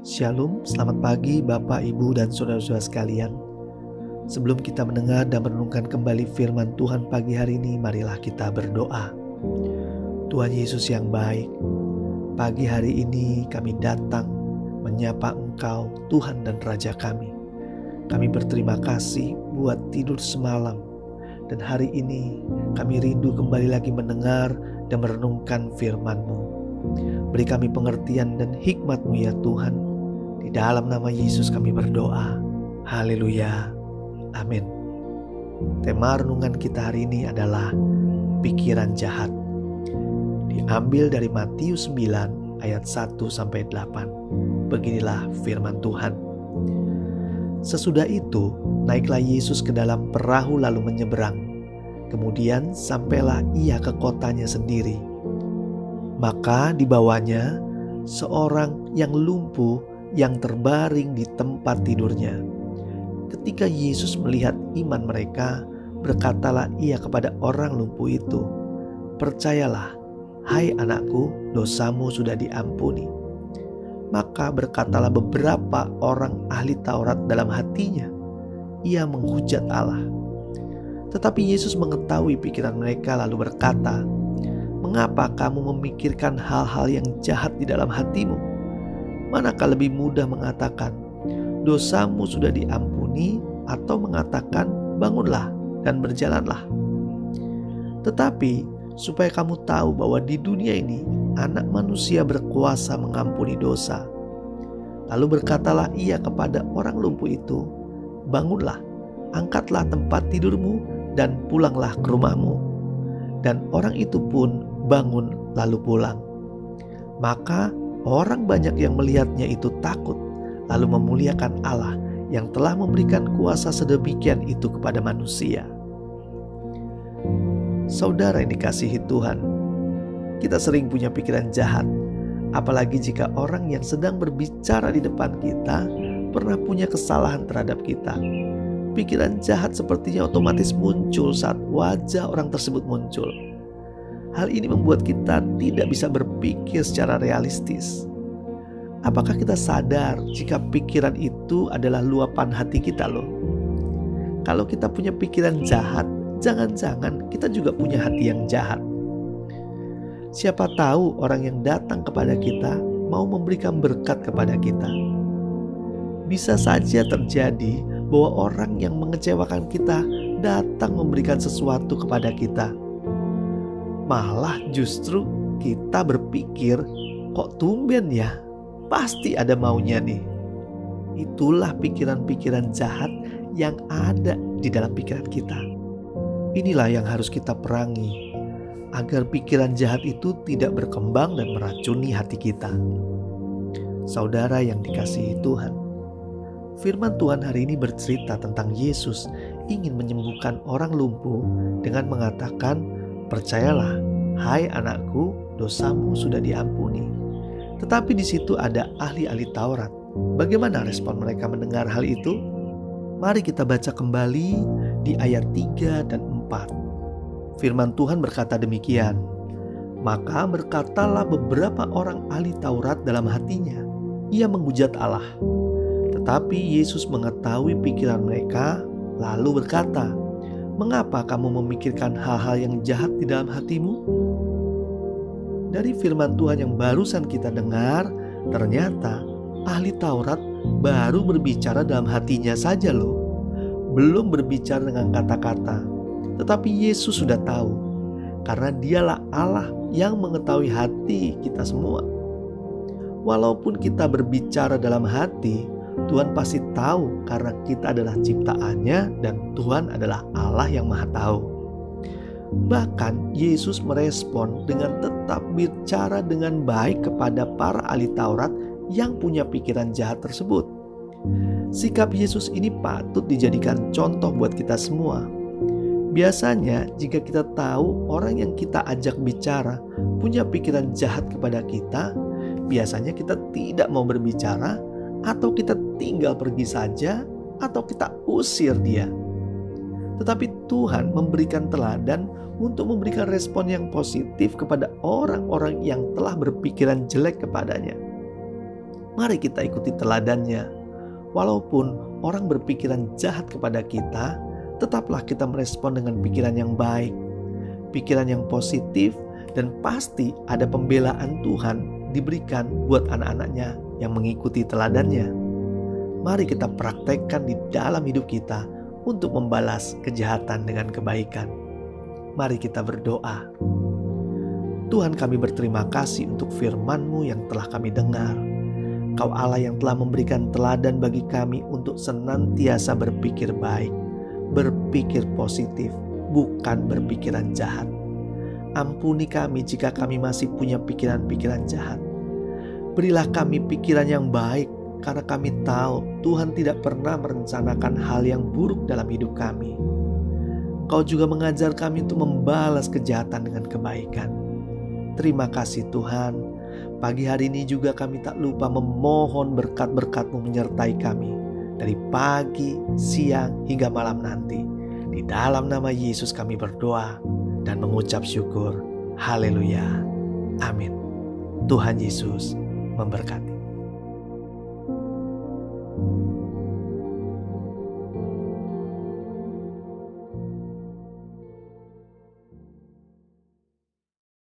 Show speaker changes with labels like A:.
A: Shalom, selamat pagi Bapak, Ibu, dan saudara-saudara sekalian. Sebelum kita mendengar dan merenungkan kembali firman Tuhan pagi hari ini, marilah kita berdoa. Tuhan Yesus yang baik, pagi hari ini kami datang menyapa Engkau, Tuhan dan Raja kami. Kami berterima kasih buat tidur semalam, dan hari ini kami rindu kembali lagi mendengar dan merenungkan firman-Mu. Beri kami pengertian dan hikmat-Mu ya Tuhan. Di dalam nama Yesus kami berdoa. Haleluya. Amin. Tema renungan kita hari ini adalah pikiran jahat. Diambil dari Matius 9 ayat 1-8. Beginilah firman Tuhan. Sesudah itu, naiklah Yesus ke dalam perahu lalu menyeberang. Kemudian sampailah ia ke kotanya sendiri. Maka dibawanya seorang yang lumpuh yang terbaring di tempat tidurnya. Ketika Yesus melihat iman mereka, berkatalah ia kepada orang lumpuh itu, "Percayalah, hai anakku, dosamu sudah diampuni." Maka berkatalah beberapa orang ahli Taurat dalam hatinya, ia menghujat Allah. Tetapi Yesus mengetahui pikiran mereka lalu berkata, "Mengapa kamu memikirkan hal-hal yang jahat di dalam hatimu? Manakah lebih mudah mengatakan, dosamu sudah diampuni, atau mengatakan, bangunlah dan berjalanlah? Tetapi supaya kamu tahu bahwa di dunia ini Anak Manusia berkuasa mengampuni dosa." Lalu berkatalah ia kepada orang lumpuh itu, "Bangunlah, angkatlah tempat tidurmu dan pulanglah ke rumahmu." Dan orang itu pun bangun lalu pulang. Maka orang banyak yang melihatnya itu takut, lalu memuliakan Allah yang telah memberikan kuasa sedemikian itu kepada manusia. Saudara yang dikasihi Tuhan, kita sering punya pikiran jahat, apalagi jika orang yang sedang berbicara di depan kita pernah punya kesalahan terhadap kita. Pikiran jahat sepertinya otomatis muncul saat wajah orang tersebut muncul. Hal ini membuat kita tidak bisa berpikir secara realistis. Apakah kita sadar jika pikiran itu adalah luapan hati kita loh? Kalau kita punya pikiran jahat, jangan-jangan kita juga punya hati yang jahat. Siapa tahu orang yang datang kepada kita mau memberikan berkat kepada kita. Bisa saja terjadi bahwa orang yang mengecewakan kita datang memberikan sesuatu kepada kita. Malah justru kita berpikir, kok tumben ya, pasti ada maunya nih. Itulah pikiran-pikiran jahat yang ada di dalam pikiran kita. Inilah yang harus kita perangi, agar pikiran jahat itu tidak berkembang dan meracuni hati kita. Saudara yang dikasihi Tuhan, firman Tuhan hari ini bercerita tentang Yesus ingin menyembuhkan orang lumpuh dengan mengatakan, "Percayalah, hai anakku, dosamu sudah diampuni." Tetapi di situ ada ahli-ahli Taurat. Bagaimana respon mereka mendengar hal itu? Mari kita baca kembali di ayat 3 dan 4. Firman Tuhan berkata demikian, "Maka berkatalah beberapa orang ahli Taurat dalam hatinya, ia menghujat Allah." Tetapi Yesus mengetahui pikiran mereka, lalu berkata, "Mengapa kamu memikirkan hal-hal yang jahat di dalam hatimu?" Dari firman Tuhan yang barusan kita dengar, ternyata ahli Taurat baru berbicara dalam hatinya saja loh. Belum berbicara dengan kata-kata. Tetapi Yesus sudah tahu, karena dialah Allah yang mengetahui hati kita semua. Walaupun kita berbicara dalam hati, Tuhan pasti tahu karena kita adalah ciptaannya dan Tuhan adalah Allah yang Maha Tahu. Bahkan Yesus merespon dengan tetap bicara dengan baik kepada para ahli Taurat yang punya pikiran jahat tersebut. Sikap Yesus ini patut dijadikan contoh buat kita semua. Biasanya jika kita tahu orang yang kita ajak bicara punya pikiran jahat kepada kita, biasanya kita tidak mau berbicara, atau kita tinggal pergi saja, atau kita usir dia. Tetapi Tuhan memberikan teladan untuk memberikan respon yang positif kepada orang-orang yang telah berpikiran jelek kepadanya. Mari kita ikuti teladannya. Walaupun orang berpikiran jahat kepada kita, tetaplah kita merespon dengan pikiran yang baik, pikiran yang positif, dan pasti ada pembelaan Tuhan diberikan buat anak-anaknya yang mengikuti teladannya. Mari kita praktekkan di dalam hidup kita untuk membalas kejahatan dengan kebaikan. Mari kita berdoa. Tuhan, kami berterima kasih untuk firman-Mu yang telah kami dengar. Kau Allah yang telah memberikan teladan bagi kami untuk senantiasa berpikir baik, berpikir positif, bukan berpikiran jahat. Ampuni kami jika kami masih punya pikiran-pikiran jahat. Berilah kami pikiran yang baik, karena kami tahu Tuhan tidak pernah merencanakan hal yang buruk dalam hidup kami. Kau juga mengajar kami untuk membalas kejahatan dengan kebaikan. Terima kasih Tuhan. Pagi hari ini juga kami tak lupa memohon berkat-berkat-Mu menyertai kami dari pagi, siang, hingga malam nanti. Di dalam nama Yesus kami berdoa dan mengucap syukur. Haleluya. Amin. Tuhan Yesus memberkati.